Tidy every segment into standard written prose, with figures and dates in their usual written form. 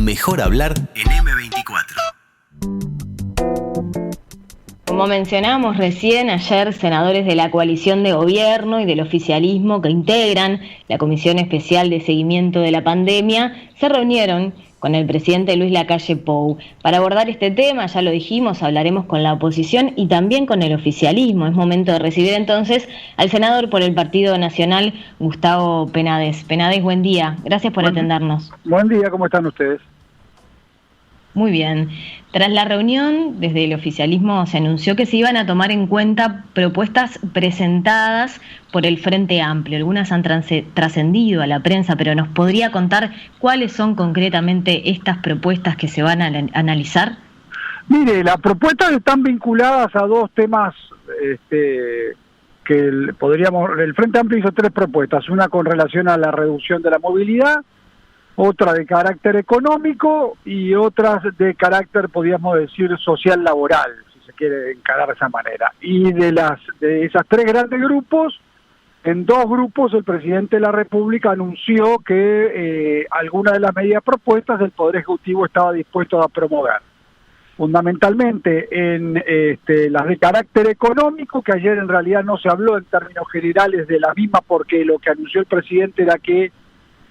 Mejor Hablar en M24. Como mencionábamos recién, ayer senadores de la coalición de gobierno y del oficialismo que integran la Comisión Especial de Seguimiento de la Pandemia se reunieron con el presidente Luis Lacalle Pou. Para abordar este tema, ya lo dijimos, hablaremos con la oposición y también con el oficialismo. Es momento de recibir entonces al senador por el Partido Nacional, Gustavo Penades. Penades, buen día. Gracias por atendernos. Buen día, ¿cómo están ustedes? Muy bien. Tras la reunión, desde el oficialismo se anunció que se iban a tomar en cuenta propuestas presentadas por el Frente Amplio. Algunas han trascendido a la prensa, pero ¿nos podría contar cuáles son concretamente estas propuestas que se van a analizar? Mire, las propuestas están vinculadas a dos temas que el Frente Amplio hizo tres propuestas, una con relación a la reducción de la movilidad, otra de carácter económico y otras de carácter, podríamos decir, social laboral, si se quiere encarar de esa manera. Y de esas tres grandes grupos, en dos grupos el presidente de la República anunció que algunas de las medidas propuestas el Poder Ejecutivo estaba dispuesto a promover. Fundamentalmente en las de carácter económico, que ayer en realidad no se habló en términos generales de la misma, porque lo que anunció el presidente era que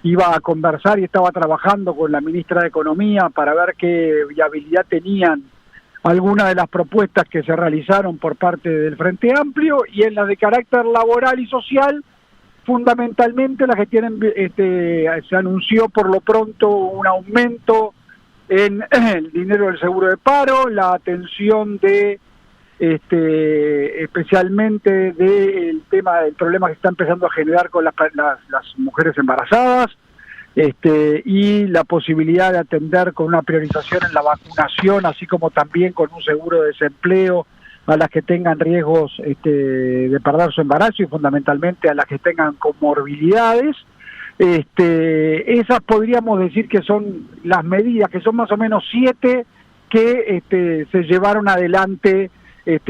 iba a conversar y estaba trabajando con la ministra de Economía para ver qué viabilidad tenían algunas de las propuestas que se realizaron por parte del Frente Amplio, y en las de carácter laboral y social, fundamentalmente las que tienen, se anunció por lo pronto un aumento en el dinero del seguro de paro, la atención de especialmente del tema del problema que está empezando a generar con las mujeres embarazadas, y la posibilidad de atender con una priorización en la vacunación, así como también con un seguro de desempleo a las que tengan riesgos de perder su embarazo y fundamentalmente a las que tengan comorbilidades. Esas podríamos decir que son las medidas, que son más o menos 7 que se llevaron adelante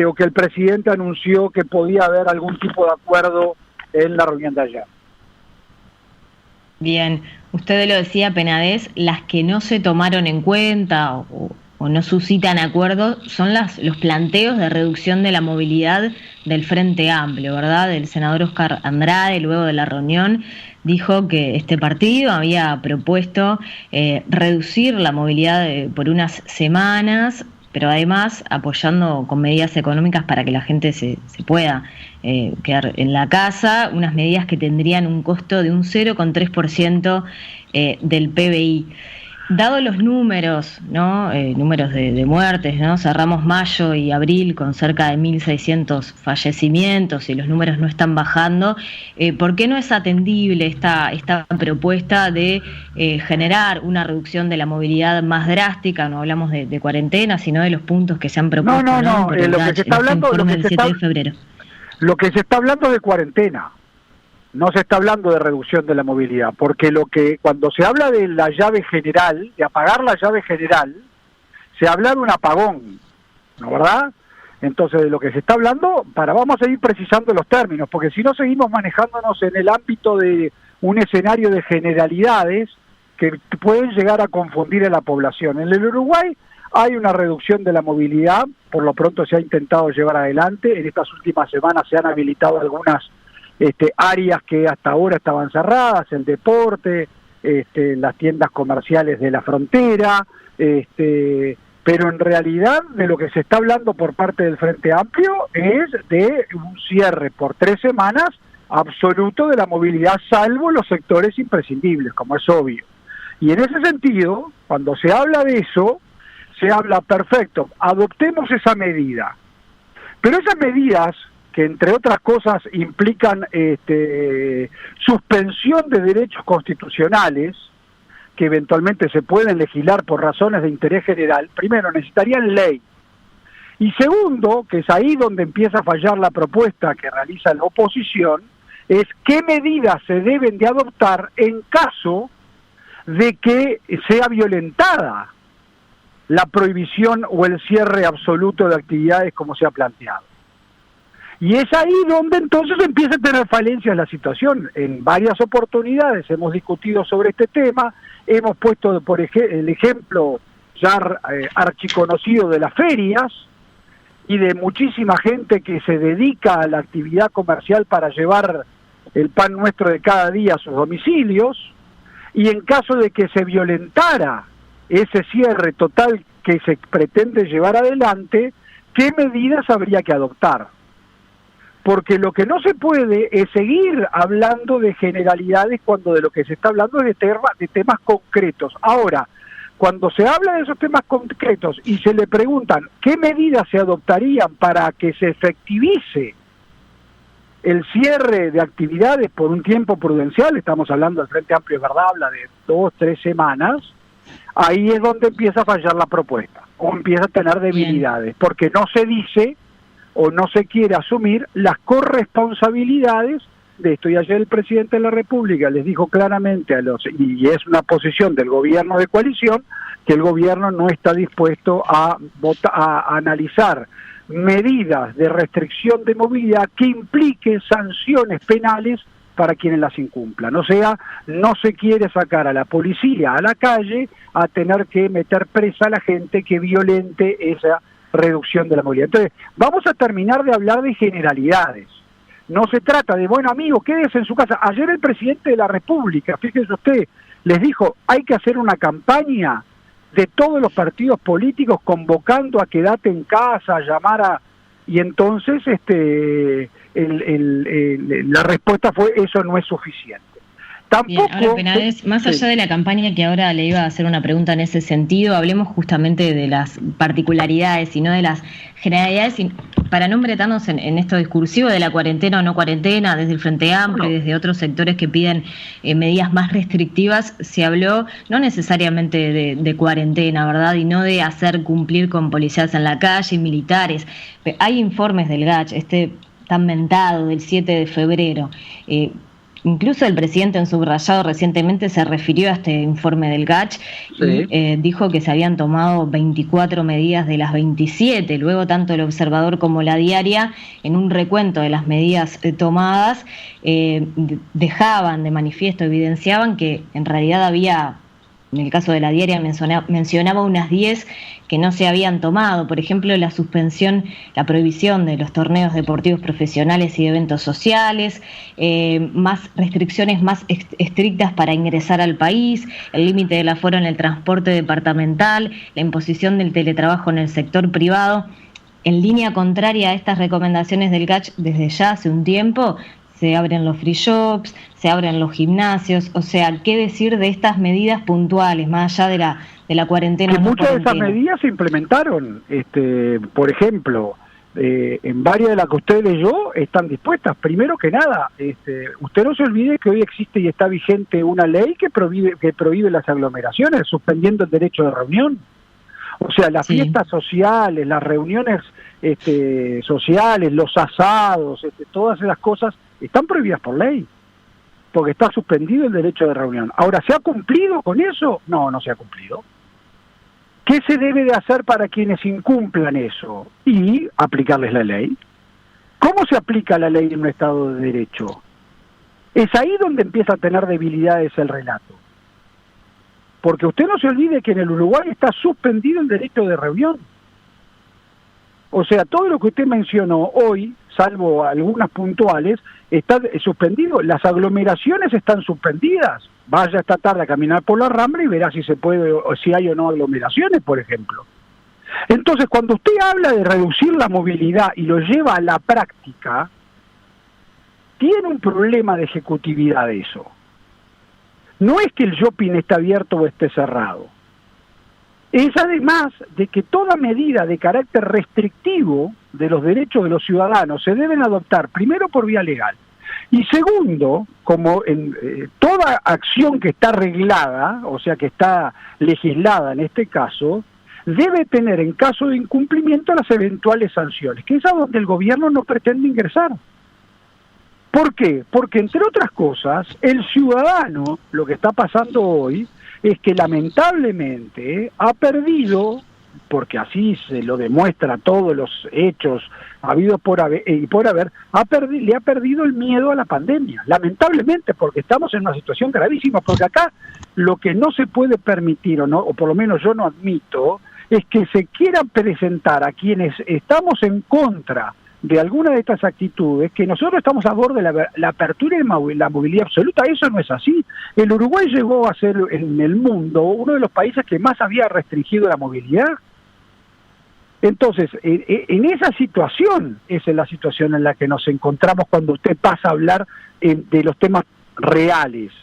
o que el presidente anunció que podía haber algún tipo de acuerdo en la reunión de ayer. Bien, usted lo decía, Penades, las que no se tomaron en cuenta o no suscitan acuerdo son los planteos de reducción de la movilidad del Frente Amplio, ¿verdad? El senador Oscar Andrade, luego de la reunión, dijo que este partido había propuesto reducir la movilidad por unas semanas, pero además apoyando con medidas económicas para que la gente se pueda quedar en la casa, unas medidas que tendrían un costo de un 0,3% del PBI. Dado los números, ¿no? Números de muertes, ¿no? Cerramos mayo y abril con cerca de 1.600 fallecimientos y los números no están bajando. ¿Por qué no es atendible esta propuesta de generar una reducción de la movilidad más drástica? No hablamos de cuarentena, sino de los puntos que se han propuesto. No, lo que se está hablando del 7 de febrero. Lo que se está hablando de cuarentena. No se está hablando de reducción de la movilidad, porque cuando se habla de la llave general, de apagar la llave general, se habla de un apagón, ¿no, verdad? Entonces, de lo que se está hablando, vamos a seguir precisando los términos, porque si no seguimos manejándonos en el ámbito de un escenario de generalidades que pueden llegar a confundir a la población. En el Uruguay hay una reducción de la movilidad, por lo pronto se ha intentado llevar adelante, en estas últimas semanas se han habilitado algunas áreas que hasta ahora estaban cerradas, el deporte, las tiendas comerciales de la frontera, pero en realidad de lo que se está hablando por parte del Frente Amplio es de un cierre por 3 semanas absoluto de la movilidad, salvo los sectores imprescindibles, como es obvio. Y en ese sentido, cuando se habla de eso, se habla, perfecto, adoptemos esa medida. Pero esas medidas, que entre otras cosas implican suspensión de derechos constitucionales, que eventualmente se pueden legislar por razones de interés general, primero necesitarían ley. Y segundo, que es ahí donde empieza a fallar la propuesta que realiza la oposición, es qué medidas se deben de adoptar en caso de que sea violentada la prohibición o el cierre absoluto de actividades como se ha planteado. Y es ahí donde entonces empieza a tener falencias la situación. En varias oportunidades hemos discutido sobre este tema, hemos puesto por el ejemplo ya archiconocido de las ferias y de muchísima gente que se dedica a la actividad comercial para llevar el pan nuestro de cada día a sus domicilios, y en caso de que se violentara ese cierre total que se pretende llevar adelante, ¿qué medidas habría que adoptar? Porque lo que no se puede es seguir hablando de generalidades cuando de lo que se está hablando es de temas concretos. Ahora, cuando se habla de esos temas concretos y se le preguntan qué medidas se adoptarían para que se efectivice el cierre de actividades por un tiempo prudencial, estamos hablando del Frente Amplio, es verdad, habla de 2-3 semanas, ahí es donde empieza a fallar la propuesta, o empieza a tener debilidades, porque no se dice o no se quiere asumir las corresponsabilidades de esto. Y ayer el presidente de la República les dijo claramente y es una posición del gobierno de coalición, que el gobierno no está dispuesto a analizar medidas de restricción de movilidad que impliquen sanciones penales para quienes las incumplan. O sea, no se quiere sacar a la policía a la calle a tener que meter presa a la gente que violente esa reducción de la movilidad. Entonces, vamos a terminar de hablar de generalidades. No se trata de, bueno, amigos, quédense en su casa. Ayer el presidente de la República, fíjese usted, les dijo, hay que hacer una campaña de todos los partidos políticos convocando a quedate en casa, y entonces la respuesta fue, eso no es suficiente. Tampoco, bien, ahora, Penades, más allá de la campaña, que ahora le iba a hacer una pregunta en ese sentido, hablemos justamente de las particularidades y no de las generalidades, para no embretarnos en esto discursivo de la cuarentena o no cuarentena, desde el Frente Amplio y desde otros sectores que piden medidas más restrictivas. Se habló no necesariamente de cuarentena, ¿verdad? Y no de hacer cumplir con policías en la calle, militares. Hay informes del GACH, tan mentado, del 7 de febrero, incluso el presidente en subrayado recientemente se refirió a este informe del GACH y dijo que se habían tomado 24 medidas de las 27. Luego tanto el Observador como la Diaria, en un recuento de las medidas tomadas, dejaban de manifiesto, evidenciaban que en realidad había, en el caso de la Diaria mencionaba unas 10 que no se habían tomado. Por ejemplo, la prohibición de los torneos deportivos profesionales y de eventos sociales, más restricciones más estrictas para ingresar al país, el límite del aforo en el transporte departamental, la imposición del teletrabajo en el sector privado. En línea contraria a estas recomendaciones del GACH, desde ya hace un tiempo, se abren los free shops, se abren los gimnasios. O sea, ¿qué decir de estas medidas puntuales, más allá de la cuarentena? Que muchas de esas medidas se implementaron, por ejemplo, en varias de las que usted leyó están dispuestas. Primero que nada, usted no se olvide que hoy existe y está vigente una ley que prohíbe las aglomeraciones, suspendiendo el derecho de reunión. O sea, las fiestas sociales, las reuniones sociales, los asados, todas esas cosas están prohibidas por ley, porque está suspendido el derecho de reunión. Ahora, ¿se ha cumplido con eso? No, no se ha cumplido. ¿Qué se debe de hacer para quienes incumplan eso? Y aplicarles la ley. ¿Cómo se aplica la ley en un Estado de Derecho? Es ahí donde empieza a tener debilidades el relato. Porque usted no se olvide que en el Uruguay está suspendido el derecho de reunión. O sea, todo lo que usted mencionó hoy, salvo algunas puntuales, está suspendido. Las aglomeraciones están suspendidas. Vaya esta tarde a caminar por la Rambla y verá si se puede, o si hay o no aglomeraciones, por ejemplo. Entonces, cuando usted habla de reducir la movilidad y lo lleva a la práctica, tiene un problema de ejecutividad eso. No es que el shopping esté abierto o esté cerrado. Es además de que toda medida de carácter restrictivo de los derechos de los ciudadanos se deben adoptar, primero por vía legal, y segundo, como en toda acción que está reglada, o sea que está legislada en este caso, debe tener en caso de incumplimiento las eventuales sanciones, que es a donde el gobierno no pretende ingresar. ¿Por qué? Porque, entre otras cosas, el ciudadano, lo que está pasando hoy, es que lamentablemente ha perdido porque así se lo demuestra todos los hechos habidos por haber, le ha perdido el miedo a la pandemia, lamentablemente, porque estamos en una situación gravísima, porque acá lo que no se puede permitir, o por lo menos yo no admito, es que se quiera presentar a quienes estamos en contra de alguna de estas actitudes, que nosotros estamos a favor de la apertura y la movilidad absoluta. Eso no es así. El Uruguay llegó a ser en el mundo uno de los países que más había restringido la movilidad. Entonces, en esa situación, esa es la situación en la que nos encontramos cuando usted pasa a hablar de los temas reales.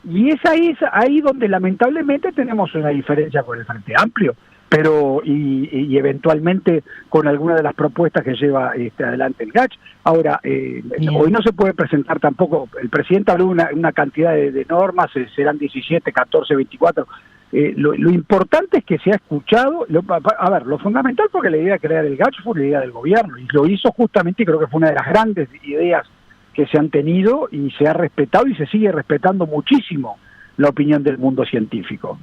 Y es ahí donde lamentablemente tenemos una diferencia con el Frente Amplio, pero y eventualmente con alguna de las propuestas que lleva adelante el GACH. Ahora, hoy no se puede presentar tampoco, el presidente habló una cantidad de normas, serán 17, 14, 24. Lo importante es que se ha escuchado, lo fundamental, porque la idea de crear el GACH fue una idea del gobierno, y lo hizo justamente, y creo que fue una de las grandes ideas que se han tenido, y se ha respetado y se sigue respetando muchísimo la opinión del mundo científico.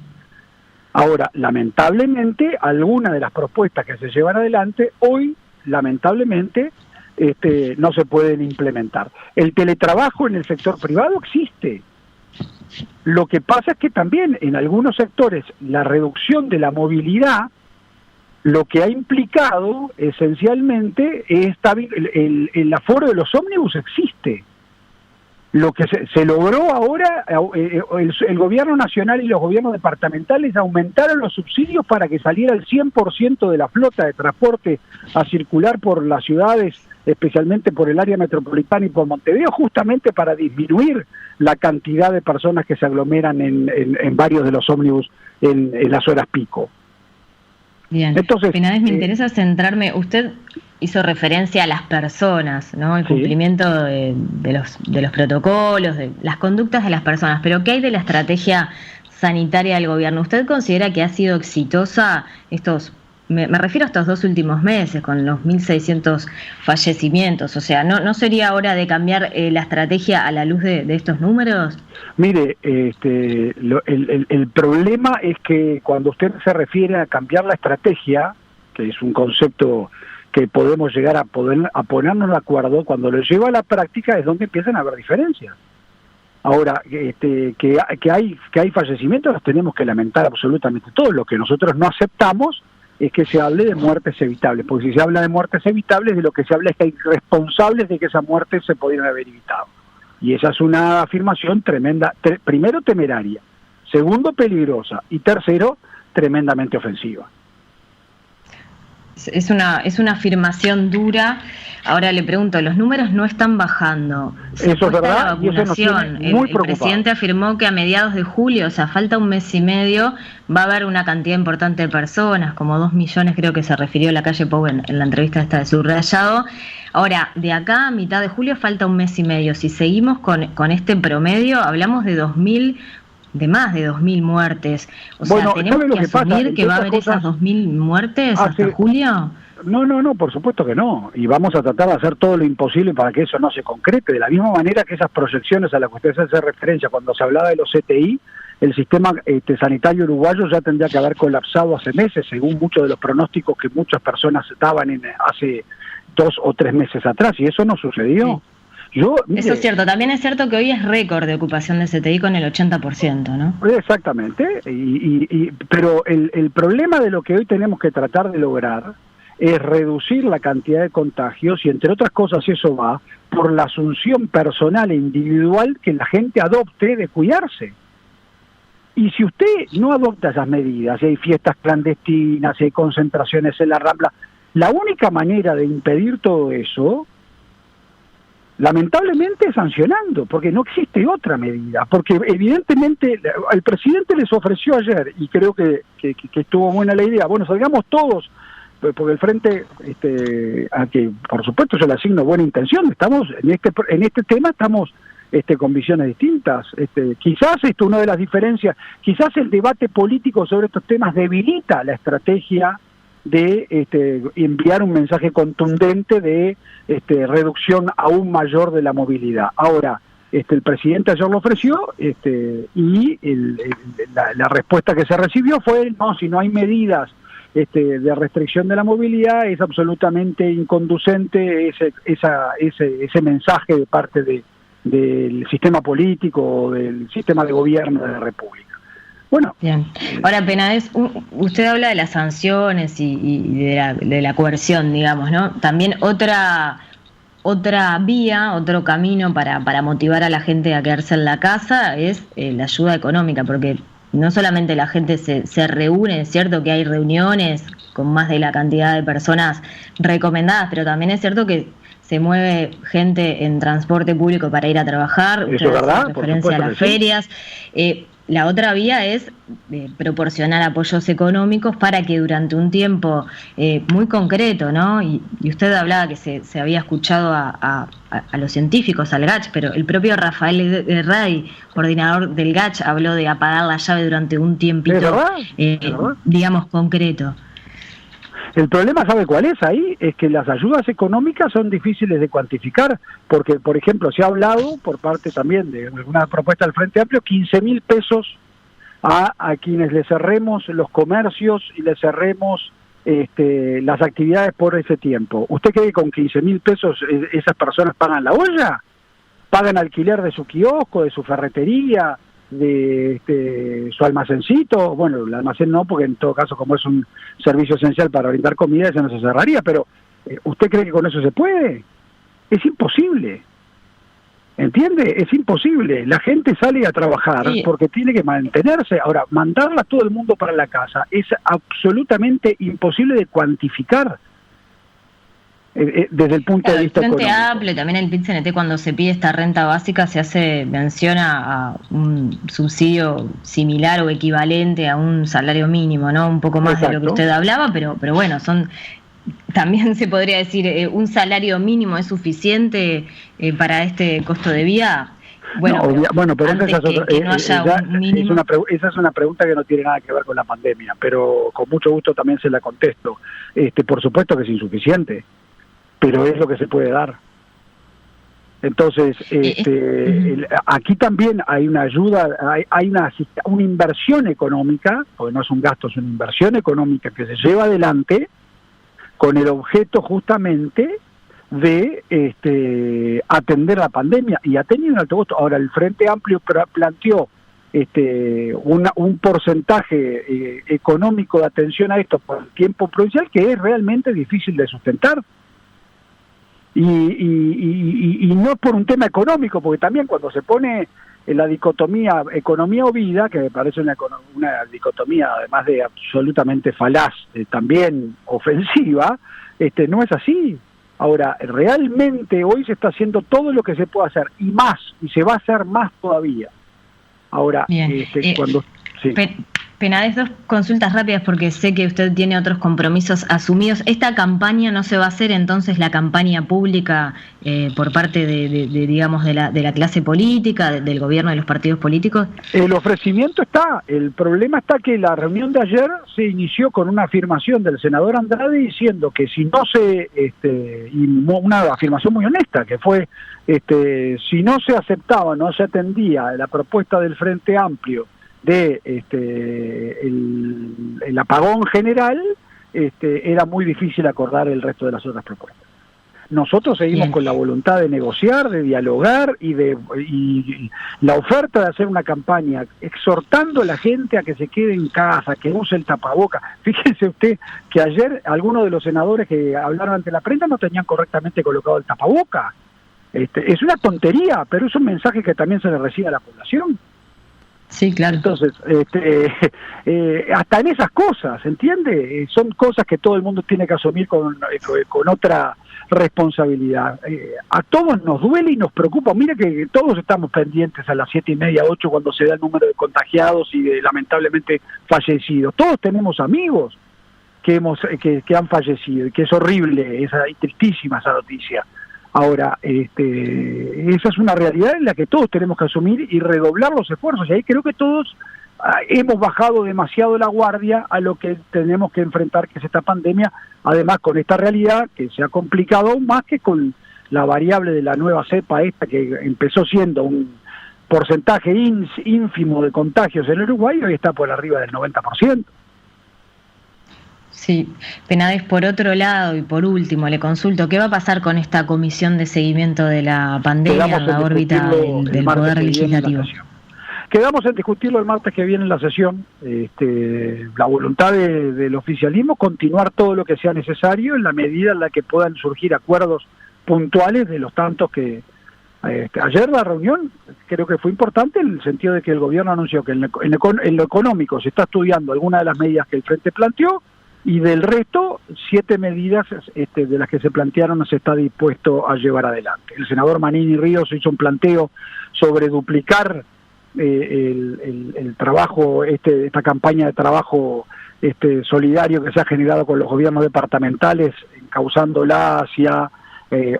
Ahora, lamentablemente, algunas de las propuestas que se llevan adelante hoy, lamentablemente, no se pueden implementar. El teletrabajo en el sector privado existe. Lo que pasa es que también en algunos sectores la reducción de la movilidad, lo que ha implicado esencialmente es el aforo de los ómnibus existe. Lo que se logró ahora, el gobierno nacional y los gobiernos departamentales aumentaron los subsidios para que saliera el 100% de la flota de transporte a circular por las ciudades, especialmente por el área metropolitana y por Montevideo, justamente para disminuir la cantidad de personas que se aglomeran en varios de los ómnibus en las horas pico. Bien, entonces, Penades, me interesa centrarme, usted hizo referencia a las personas, ¿no? El cumplimiento de los protocolos, de las conductas de las personas, pero ¿qué hay de la estrategia sanitaria del gobierno? ¿Usted considera que ha sido exitosa me refiero a estos 2 últimos meses, con los 1.600 fallecimientos? O sea, ¿no sería hora de cambiar la estrategia a la luz de estos números? Mire, el problema es que cuando usted se refiere a cambiar la estrategia, que es un concepto que podemos llegar a ponernos de acuerdo, cuando lo lleva a la práctica es donde empiezan a haber diferencias. Ahora, que hay fallecimientos, los tenemos que lamentar absolutamente todos. Lo que nosotros no aceptamos es que se hable de muertes evitables, porque si se habla de muertes evitables, de lo que se habla es que hay responsables de que esas muertes se pudieran haber evitado. Y esa es una afirmación tremenda, primero temeraria, segundo peligrosa, y tercero tremendamente ofensiva. Es una afirmación dura. Ahora le pregunto, los números no están bajando. Eso es verdad, y eso nos tiene muy preocupados. El presidente afirmó que a mediados de julio, o sea, falta un mes y medio, va a haber una cantidad importante de personas, como 2 millones, creo que se refirió a la calle Pou en la entrevista esta de Subrayado. Ahora, de acá a mitad de julio falta un mes y medio. Si seguimos con este promedio, hablamos de más de 2.000 muertes. O sea, ¿tenemos que asumir que va a haber esas 2.000 muertes hasta julio? No, por supuesto que no. Y vamos a tratar de hacer todo lo imposible para que eso no se concrete. De la misma manera que esas proyecciones a las que usted hace referencia cuando se hablaba de los CTI, el sistema sanitario uruguayo ya tendría que haber colapsado hace meses, según muchos de los pronósticos que muchas personas daban hace 2 o 3 meses atrás, y eso no sucedió. Sí. Eso es cierto. También es cierto que hoy es récord de ocupación de CTI con el 80%, ¿no? Exactamente. Pero el problema de lo que hoy tenemos que tratar de lograr es reducir la cantidad de contagios, y entre otras cosas eso va por la asunción personal e individual que la gente adopte de cuidarse. Y si usted no adopta esas medidas, si hay fiestas clandestinas, si hay concentraciones en la Rambla, la única manera de impedir todo eso, lamentablemente, sancionando, porque no existe otra medida, porque evidentemente el presidente les ofreció ayer, y creo que estuvo buena la idea, bueno, salgamos todos, porque el frente, a que por supuesto yo le asigno buena intención, estamos en este tema estamos con visiones distintas, quizás una de las diferencias, quizás el debate político sobre estos temas debilita la estrategia de enviar un mensaje contundente de reducción aún mayor de la movilidad. Ahora, el presidente ayer lo ofreció, y la respuesta que se recibió fue, no, si no hay medidas de restricción de la movilidad, es absolutamente inconducente ese mensaje de parte del sistema político o del sistema de gobierno de la República. Bueno. Bien. Ahora, Penades, usted habla de las sanciones y de la coerción, digamos, ¿no? También otra vía, otro camino para motivar a la gente a quedarse en la casa es la ayuda económica, porque no solamente la gente se reúne, es cierto que hay reuniones con más de la cantidad de personas recomendadas, pero también es cierto que se mueve gente en transporte público para ir a trabajar. Eso es verdad, referencia a las ferias. La otra vía es proporcionar apoyos económicos para que durante un tiempo muy concreto, ¿no? Y usted hablaba que se había escuchado a los científicos, al GACH, pero el propio Rafael Ray, coordinador del GACH, habló de apagar la llave durante un tiempito, digamos, concreto. El problema, ¿sabe cuál es ahí? Es que las ayudas económicas son difíciles de cuantificar, porque, por ejemplo, se ha hablado, por parte también de una propuesta del Frente Amplio, 15.000 pesos a quienes les cerremos los comercios y les cerremos las actividades por ese tiempo. ¿Usted cree que con 15.000 pesos esas personas pagan la olla? ¿Pagan alquiler de su kiosco, de su ferretería, de su almacencito? Bueno, el almacén no, porque en todo caso, como es un servicio esencial para brindar comida, eso no se cerraría, pero ¿usted cree que con eso se puede? Es imposible, ¿entiende? Es imposible. La gente sale a trabajar porque tiene que mantenerse. Ahora, mandarla a todo el mundo para la casa es absolutamente imposible de cuantificar desde el punto de vista económico. El Frente Amplio, también el PIT-CNT, cuando se pide esta renta básica, se hace mención a un subsidio similar o equivalente a un salario mínimo, ¿no? Un poco más de lo que usted hablaba, pero bueno, también se podría decir, un salario mínimo es suficiente para este costo de vida. Bueno, pero esa es una pregunta que no tiene nada que ver con la pandemia, pero con mucho gusto también se la contesto. Por supuesto que es insuficiente, pero es lo que se puede dar. Entonces, aquí también hay una ayuda, hay una inversión económica, porque no es un gasto, es una inversión económica que se lleva adelante con el objeto justamente de atender la pandemia, y ha tenido un alto costo. Ahora, el Frente Amplio planteó un porcentaje económico de atención a esto por el tiempo prudencial que es realmente difícil de sustentar. Y no por un tema económico, porque también cuando se pone en la dicotomía economía o vida, que me parece una dicotomía además de absolutamente falaz, también ofensiva, no es así. Ahora, realmente hoy se está haciendo todo lo que se puede hacer, y más, y se va a hacer más todavía. Ahora, cuando... Sí. Penades, 2 consultas rápidas porque sé que usted tiene otros compromisos asumidos. ¿Esta campaña no se va a hacer entonces la campaña pública por parte digamos de la clase política, del gobierno, de los partidos políticos? El ofrecimiento está. El problema está que la reunión de ayer se inició con una afirmación del senador Andrade diciendo que si no una afirmación muy honesta, que fue si no se aceptaba, no se atendía la propuesta del Frente Amplio de el apagón general, era muy difícil acordar el resto de las otras propuestas. Nosotros seguimos con la voluntad de negociar, de dialogar y la oferta de hacer una campaña exhortando a la gente a que se quede en casa, que use el tapaboca. Fíjese usted que ayer algunos de los senadores que hablaron ante la prensa no tenían correctamente colocado el tapaboca. Es una tontería, pero es un mensaje que también se le recibe a la población. Sí, claro. Entonces, hasta en esas cosas, ¿entiende? Son cosas que todo el mundo tiene que asumir con otra responsabilidad. A todos nos duele y nos preocupa. Mira que todos estamos pendientes a las 7:30, 8 cuando se da el número de contagiados y de lamentablemente fallecidos. Todos tenemos amigos que han fallecido, y que es horrible, es tristísima esa noticia. Ahora, esa es una realidad en la que todos tenemos que asumir y redoblar los esfuerzos, y ahí creo que todos hemos bajado demasiado la guardia a lo que tenemos que enfrentar, que es esta pandemia, además con esta realidad que se ha complicado aún más, que con la variable de la nueva cepa esta, que empezó siendo un porcentaje ínfimo de contagios en Uruguay, hoy está por arriba del 90%. Sí, Penades, por otro lado y por último, le consulto, ¿qué va a pasar con esta comisión de seguimiento de la pandemia en la órbita del Poder Legislativo? Quedamos en discutirlo el martes que viene en la sesión. La voluntad del oficialismo continuar todo lo que sea necesario en la medida en la que puedan surgir acuerdos puntuales de los tantos que... ayer la reunión creo que fue importante en el sentido de que el gobierno anunció que en lo económico se está estudiando alguna de las medidas que el Frente planteó y del resto 7 medidas de las que se plantearon se está dispuesto a llevar adelante. El senador Manini Ríos hizo un planteo sobre duplicar el trabajo, esta campaña de trabajo solidario que se ha generado con los gobiernos departamentales, encauzándola hacia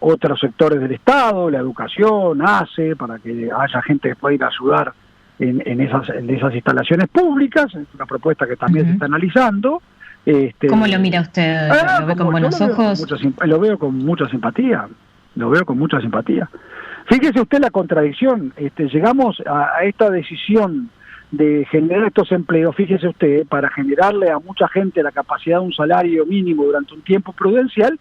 otros sectores del Estado, la educación, ACE, para que haya gente que pueda ir a ayudar en esas instalaciones públicas. Es una propuesta que también se está analizando. ¿Cómo lo mira usted? ¿Lo ve con buenos ojos? Lo veo con mucha simpatía. Fíjese usted la contradicción. Llegamos a esta decisión de generar estos empleos, fíjese usted, para generarle a mucha gente la capacidad de un salario mínimo durante un tiempo prudencial,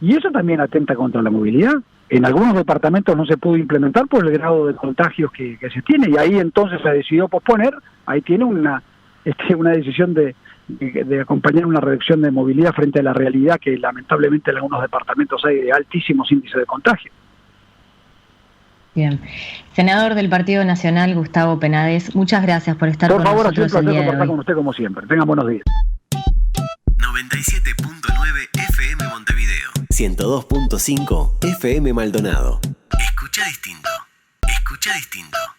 y eso también atenta contra la movilidad. En algunos departamentos no se pudo implementar por el grado de contagios que se tiene, y ahí entonces se decidió posponer. Ahí tiene una decisión de acompañar una reducción de movilidad frente a la realidad que lamentablemente en algunos departamentos hay de altísimos índices de contagio. Bien. Senador del Partido Nacional, Gustavo Penades, muchas gracias por estar con nosotros el día de hoy. Por favor, ha sido un placer compartir con usted como siempre. Tengan buenos días. 97.9 FM Montevideo. 102.5 FM Maldonado. Escucha distinto.